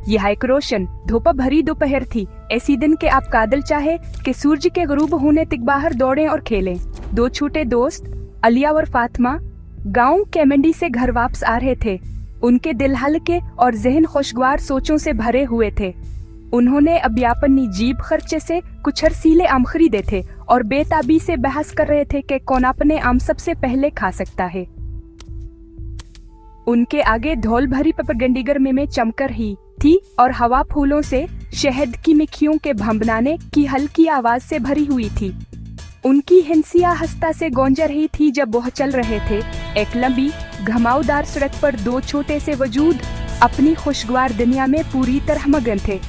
यह एक रोशन धूप भरी दोपहर थी। ऐसी दिन के आप कादल चाहे कि सूरज के गुरूब होने तक बाहर दौड़ें और खेलें। दो छोटे दोस्त अलिया और फातिमा गांव के मंडी से घर वापस आ रहे थे। उनके दिल हल्के और जहन खुशगवार सोचों से भरे हुए थे। उन्होंने अभी अपनी जीब खर्चे से कुछ रसीले आम खरीदे थे और बेताबी से बहस कर रहे थे कि कौन अपने आम सबसे पहले खा सकता है। उनके आगे धौल भरी पपरगंडी गर्मी में चमक रही थी और हवा फूलों से शहद की मिखियों के भंभनाने की हल्की आवाज से भरी हुई थी। उनकी हिंसिया हंसता से गूंज रही थी जब वह चल रहे थे। एक लंबी घुमावदार सड़क पर दो छोटे से वजूद अपनी खुशगवार दुनिया में पूरी तरह मगन थे।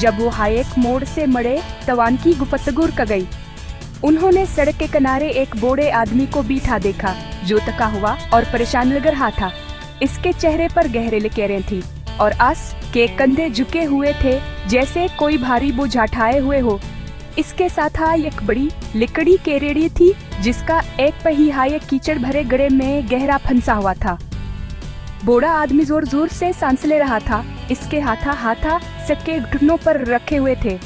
जब वो हाईक मोड़ से मड़े तवान की गुफ्तगू कर गई। उन्होंने सड़क के किनारे एक बूढ़े आदमी को बैठा देखा जो थका हुआ और परेशान लग रहा था। इसके चेहरे पर गहरे लकीरें थी और आस के कंधे झुके हुए थे जैसे कोई भारी बोझ उठाए हुए हो। इसके साथ एक बड़ी लकड़ी की रेड़ी थी जिसका एक पहिया एक कीचड़ भरे गड्ढे में गहरा फंसा हुआ था। बूढ़ा आदमी जोर जोर से सांस ले रहा था। इसके हाथा सके घुटनों पर रखे हुए थे।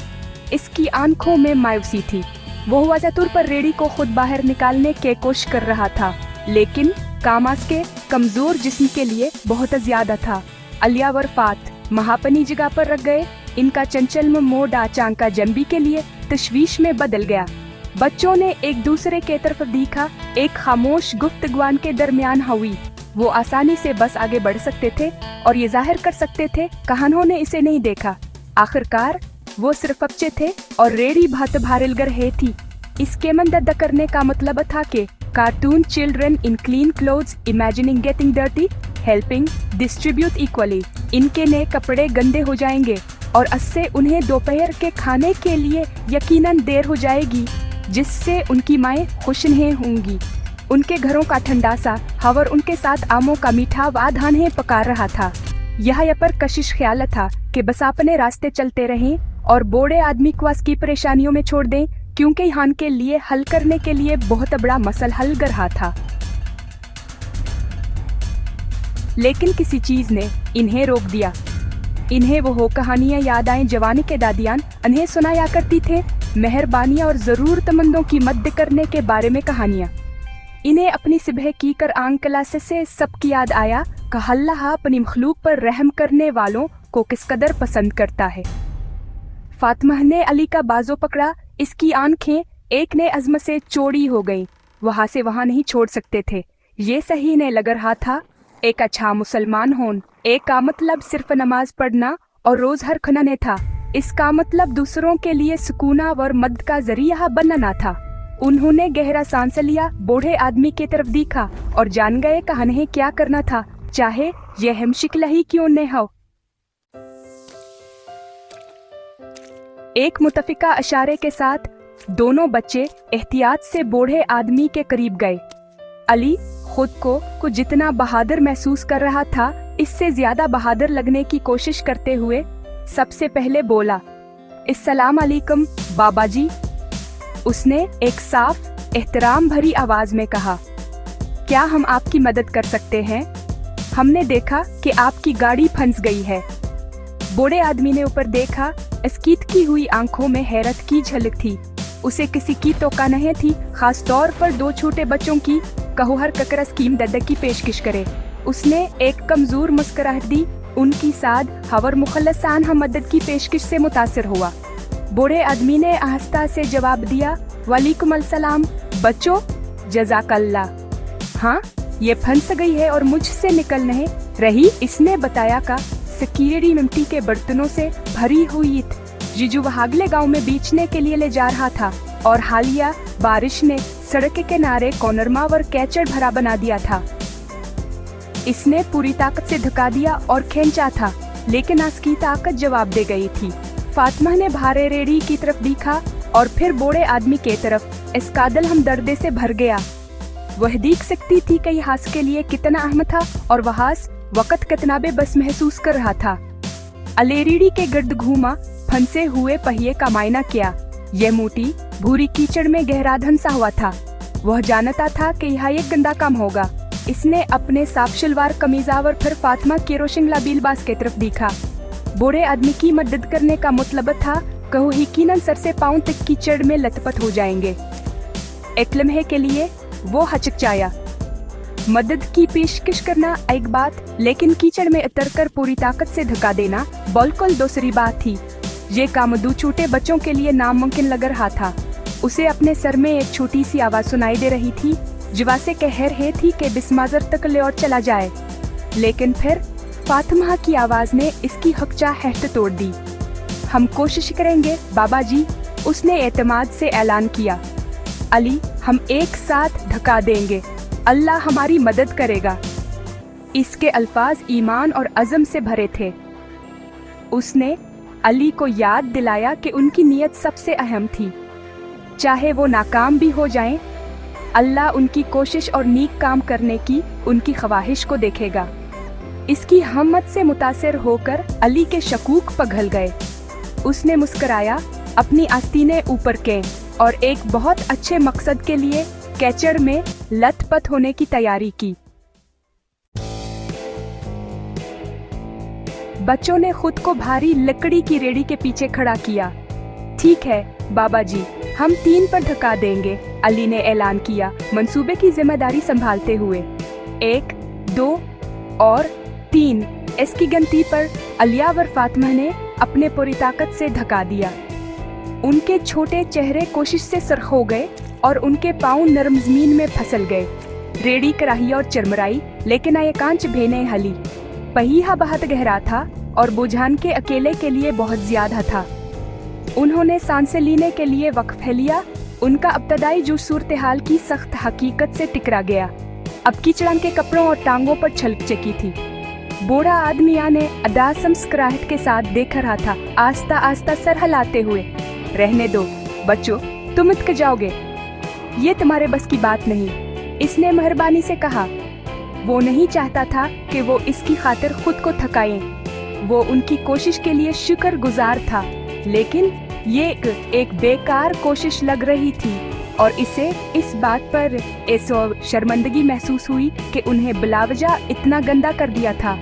इसकी आंखों में मायूसी थी। वो वाज़ातुर पर रेड़ी को खुद बाहर निकालने की कोशिश कर रहा था, लेकिन कामास के कमजोर जिस्म के लिए बहुत ज्यादा था। अलिया वर फात महापनी जगह पर रख गए। इनका चंचल मोड़ आचांका जंबी के लिए तशवीश में बदल गया। बच्चों ने एक दूसरे के तरफ देखा। एक खामोश गुफ्तगू के दरमियान हुई। वो आसानी से बस आगे बढ़ सकते थे और ये जाहिर कर सकते थे कहानों ने इसे नहीं देखा। आखिरकार वो सिर्फ बच्चे थे और रेडी भात भारिल गर है थी। इसके मदद करने का मतलब था कि cartoon children in clean clothes imagining getting dirty helping distribute equally. इनके नए कपड़े गंदे हो जाएंगे और इससे उन्हें दोपहर के खाने के लिए यकीनन देर हो जाएगी, जिससे उनकी माएं खुश नहीं होंगी। उनके घरों का ठंडा सा हवा उनके साथ आमों का मीठा वाधान पका रहा था। यह पर कशिश ख्याल था कि बस अपने रास्ते चलते रहें और बूढ़े आदमी को उसकी परेशानियों में छोड़ दें, क्योंकि यहाँ के लिए हल करने के लिए बहुत बड़ा मसल हल कर रहा था। लेकिन किसी चीज ने इन्हें रोक दिया। इन्हें वो कहानियां याद आए जवानी के दादियान इन्हें सुनाया करती थे। मेहरबानी और जरूरतमंदों की मदद करने के बारे में कहानियां। इन्हें अपनी सुबह की कर आंख क्लास से सबकी याद आया कि अल्लाह अपनी मखलूक पर रहम करने वालों को किस कदर पसंद करता है। फातिमा ने अली का बाजू पकड़ा। इसकी आंखें एक ने अज़म से चौड़ी हो गईं। वहां से वहां नहीं छोड़ सकते थे। ये सही ने लग रहा था एक अच्छा मुसलमान होन। एक का मतलब सिर्फ नमाज पढ़ना और रोज हर खाना ने था। इसका मतलब दूसरों के लिए सुकूना और मदद का जरिया बनना था। उन्होंने गहरा सांस लिया, बूढ़े आदमी की तरफ देखा और जान गए कि उन्हें क्या करना था, चाहे यह हमशिकला ही क्यों न हो। एक मुतफिका इशारे के साथ दोनों बच्चे एहतियात से बूढ़े आदमी के करीब गए। अली खुद को जितना बहादुर महसूस कर रहा था, इससे ज्यादा बहादुर लगने की कोशिश करते हुए सबसे पहले बोला, अस्सलाम अलैकुम बाबा जी। उसने एक साफ एहतराम भरी आवाज में कहा, क्या हम आपकी मदद कर सकते हैं? हमने देखा कि आपकी गाड़ी फंस गई है। बूढ़े आदमी ने ऊपर देखा। इसकी की हुई आंखों में हैरत की झलक थी। उसे किसी की तोका नहीं थी, खास तौर पर दो छोटे बच्चों की। कहो हर ककर स्कीम दद्द की पेशकश करे। उसने एक कमजोर मुस्कुराहट दी। उनकी साद हवर मुखलसान हम मदद की पेशकश से मुतासिर हुआ। बूढ़े आदमी ने आहिस्ता से जवाब दिया, वालेकुम अस्सलाम बच्चों, जज़ाकल्लाह। हाँ, ये फंस गई है और मुझसे निकल नहीं रही। इसने बताया का सकीरेडी मिट्टी के बर्तनों से भरी हुई जीजू वहागले गांव में बेचने के लिए ले जा रहा था और हालिया बारिश ने सड़क के किनारे कॉर्नरमा और कैचड़ भरा बना दिया था। इसने पूरी ताकत से धक्का दिया और खींचा था, लेकिन उसकी ताकत जवाब दे गई थी। फातिमा ने भारे रेड़ी की तरफ देखा और फिर बूढ़े आदमी के तरफ। इसका दिल हम दर्द से भर गया। वह देख सकती थी कि हास के लिए कितना अहम था और वह वक्त कितना बेबस महसूस कर रहा था। अलेरीडी के गिर्द घूमा, फंसे हुए पहिए का मायना किया। यह मोटी भूरी कीचड़ में गहरा धंसा हुआ था। वह जानता था कि यह एक गंदा काम होगा। इसने अपने साफ शलवार कमीजावर फिर फातिमा के रोशंगला बिलबास की तरफ देखा। बूढ़े आदमी की मदद करने का मतलब था कहो यकीनन सर से पांव तक कीचड़ में लथपथ हो जाएंगे। एक लम्हे के लिए वो हचकचाया। मदद की पेशकश करना एक बात, लेकिन कीचड़ में उतरकर पूरी ताकत से धक्का देना बिल्कुल दूसरी बात थी। ये काम दो छोटे बच्चों के लिए नामुमकिन लग रहा था। उसे अपने सर में एक छोटी सी आवाज सुनाई दे रही थी जो से कह रही थी कि बिस्माजर तक ले और चला जाए, लेकिन फिर फातिमा की आवाज ने इसकी हकचाहट तोड़ दी। हम कोशिश करेंगे बाबा जी, उसने एतमाद से ऐलान किया। अली, हम एक साथ धक्का देंगे, अल्लाह हमारी मदद करेगा। इसके अल्फाज ईमान और अज़म से भरे थे। उसने अली को याद दिलाया कि उनकी नीयत सबसे अहम थी। चाहे वो नाकाम भी हो जाएं, अल्लाह उनकी कोशिश और नेक काम करने की उनकी ख्वाहिश को देखेगा। इसकी हिम्मत से मुतासिर होकर अली के शकूक पिघल गए। उसने मुस्कुराया, अपनी आस्तीनें ऊपर के और एक बहुत अच्छे मकसद के लिए कैचर में लथपथ होने की तैयारी की। बच्चों ने खुद को भारी लकड़ी की रेडी के पीछे खड़ा किया। ठीक है बाबा जी, हम 3 पर धक्का देंगे, अली ने ऐलान किया, मंसूबे की जिम्मेदारी संभालते हुए। 1, 2 और 3 इसकी गिनती पर अलिया और फातिमा ने अपने पूरी ताकत से धक्का दिया। उनके छोटे चेहरे कोशिश से सरख हो गए और उनके पांव नरम जमीन में फिसल गए। रेडी कराही और चरमराई, लेकिन आयकांच भेने हली। पहिया बहुत गहरा था और बुझान के अकेले के लिए बहुत ज्यादा था। उन्होंने सांसें लेने के लिए वक्फ लिया। उनका इब्तदाई जो सूरत हाल की सख्त हकीकत से टकरा गया, अब कीचड़ के कपड़ों और टांगों पर छलक चकी थी। बूढ़ा आदमी ने अदास मुस्कुराहट के साथ देख रहा था, आस्ता आस्ता सर हिलाते हुए। रहने दो बच्चों, तुम इतक जाओगे, ये तुम्हारे बस की बात नहीं, इसने मेहरबानी से कहा। वो नहीं चाहता था कि वो इसकी खातिर खुद को थकाएं। वो उनकी कोशिश के लिए शुक्रगुजार था, लेकिन ये एक बेकार कोशिश लग रही थी और इसे इस बात पर शर्मिंदगी महसूस हुई कि उन्हें बिलावजा इतना गंदा कर दिया था।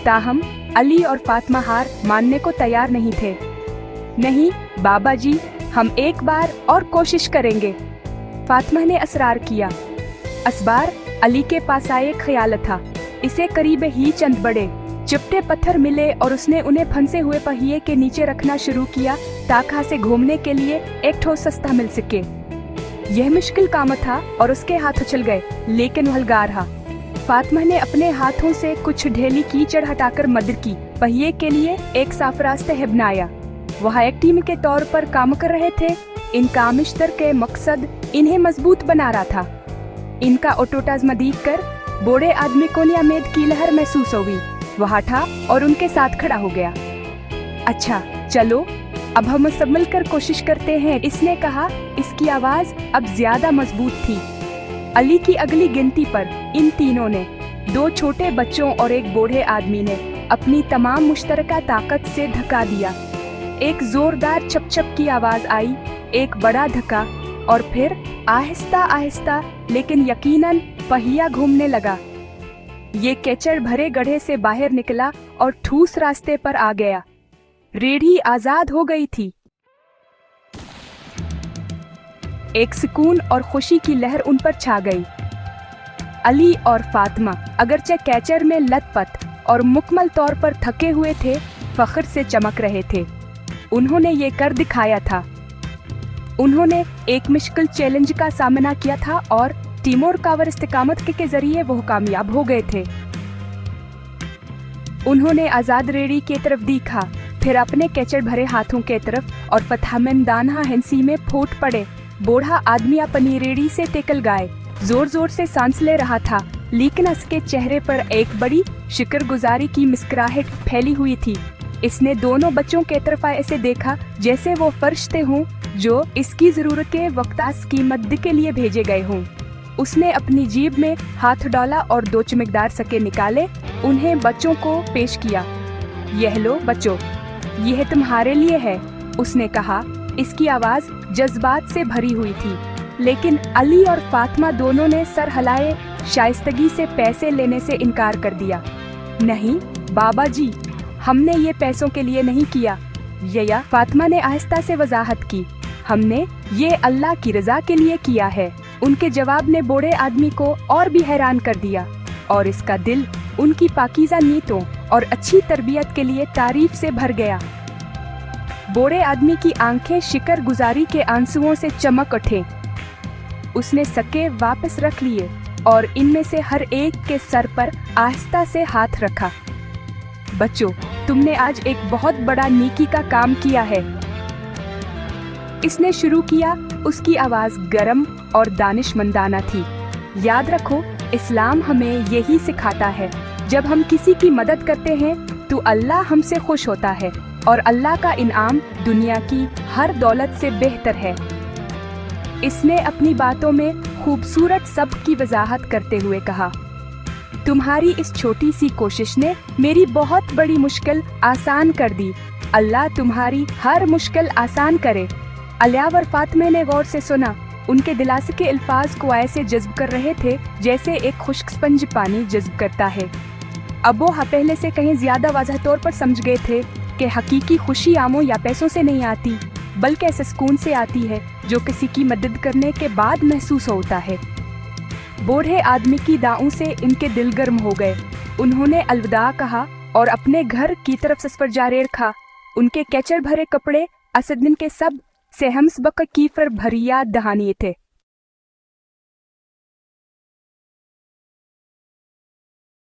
ताहम अली और फातिमा हार मानने को तैयार नहीं थे। नहीं बाबा जी, हम एक बार और कोशिश करेंगे, फातिमा ने असरार किया। इस बार अली के पास आए ख्याल था। इसे करीब ही चंद बड़े चिपटे पत्थर मिले और उसने उन्हें फंसे हुए पहिए के नीचे रखना शुरू किया ताकि से घूमने के लिए एक ठोस सस्ता मिल सके। यह मुश्किल काम था और उसके हाथ उछल गए, लेकिन वह हलगा रहा। फातिमा ने अपने हाथों से कुछ ढेली कीचड़ हटाकर मदद की। पहिए के लिए एक साफ रास्ते बनाया। वह एक टीम के तौर पर काम कर रहे थे। इनका मुश्तरके मकसद इन्हें मजबूत बना रहा था। इनका ऑटोटाज्मा देखकर बूढ़े आदमी को उम्मीद की लहर महसूस हुई। वह था और उनके साथ खड़ा हो गया। अच्छा चलो, अब हम सब मिलकर कोशिश करते हैं, इसने कहा। इसकी आवाज अब ज्यादा मजबूत थी। अली की अगली गिनती पर इन तीनों ने, 2 छोटे बच्चों और एक बूढ़े आदमी ने, अपनी तमाम मुश्तरका ताकत से धक्का दिया। एक जोरदार छप-छप की आवाज आई, एक बड़ा धक्का, और फिर आहिस्ता आहिस्ता लेकिन यकीनन पहिया घूमने लगा। ये केचड़ भरे गड्ढे से बाहर निकला और ठूस रास्ते पर आ गया। रेढ़ी आजाद हो गई थी। एक सुकून और खुशी की लहर उन पर छा गई। अली और फातिमा अगरचे कैचर में लथपथ और मुकम्मल तौर पर थके हुए थे, फख्र से चमक रहे थे। उन्होंने ये कर दिखाया था। उन्होंने एक मुश्किल चैलेंज का सामना किया था और टीमोर कावर इस्तिकामत के जरिए वो कामयाब हो गए थे। उन्होंने आजाद रेड़ी की तरफ देखा, फिर अपने कैचड़ भरे हाथों के तरफ, और फतहमंदाना हंसी में फूट पड़े। बूढ़ा आदमी अपनी रेड़ी से टेकल गाए, जोर जोर से सांस ले रहा था, लेकिन उसके चेहरे पर एक बड़ी शुक्रगुजारी की मुस्कुराहट फैली हुई थी। इसने दोनों बच्चों के तरफ ऐसे देखा जैसे वो फरिश्ते हों जो इसकी जरूरत के वक्त की मदद के लिए भेजे गए हों। उसने अपनी जेब में हाथ डाला और 2 चमकदार सके निकाले, उन्हें बच्चों को पेश किया। यह लो बच्चों, यह तुम्हारे लिए है, उसने कहा। इसकी आवाज जज्बात से भरी हुई थी, लेकिन अली और फातिमा दोनों ने सर हिलाए, शाइस्तगी से पैसे लेने से इनकार कर दिया। नहीं बाबा जी, हमने ये पैसों के लिए नहीं किया। यया फातिमा ने आहिस्ता से वजाहत की, हमने ये अल्लाह की रजा के लिए किया है। उनके जवाब ने बूढ़े आदमी को और भी हैरान कर दिया और इसका दिल उनकी पाकीज़ा नीयतों और अच्छी तरबियत के लिए तारीफ से भर गया। बूढ़े आदमी की आंखें शिकर गुजारी के आंसुओं से चमक उठे। उसने सके वापस रख लिए और इनमें से हर एक के सर पर आहिस्ता से हाथ रखा। बच्चों, तुमने आज एक बहुत बड़ा नेकी का काम किया है। इसने शुरू किया। उसकी आवाज गर्म और दानिशमंदाना थी। याद रखो, इस्लाम हमें यही सिखाता है, जब हम किसी की मदद करते हैं तो अल्लाह हमसे खुश होता है और अल्लाह का इनाम दुनिया की हर दौलत से बेहतर है। इसने अपनी बातों में खूबसूरत सब की वजाहत करते हुए कहा, तुम्हारी इस छोटी सी कोशिश ने मेरी बहुत बड़ी मुश्किल आसान कर दी। अल्लाह तुम्हारी हर मुश्किल आसान करे। अलिया और फातिमा ने गौर से सुना। उनके दिलासे के अल्फाज को ऐसे जज्ब कर रहे थे जैसे एक खुश्क स्पंज पानी जज्ब करता है। अब वो पहले से कहीं ज्यादा वाज़ह तौर पर समझ गए थे कि हकीकी खुशी आमों या पैसों से नहीं आती, बल्कि ऐसे सुकून से आती है जो किसी की मदद करने के बाद महसूस होता है। बूढ़े आदमी की दाओं से इनके दिल गर्म हो गए। उन्होंने अलविदा कहा और अपने घर की तरफ सफर जारी रखा। उनके कैचर भरे कपड़े असदिन के सब से हमसबक की फर भरिया दहानिये थे।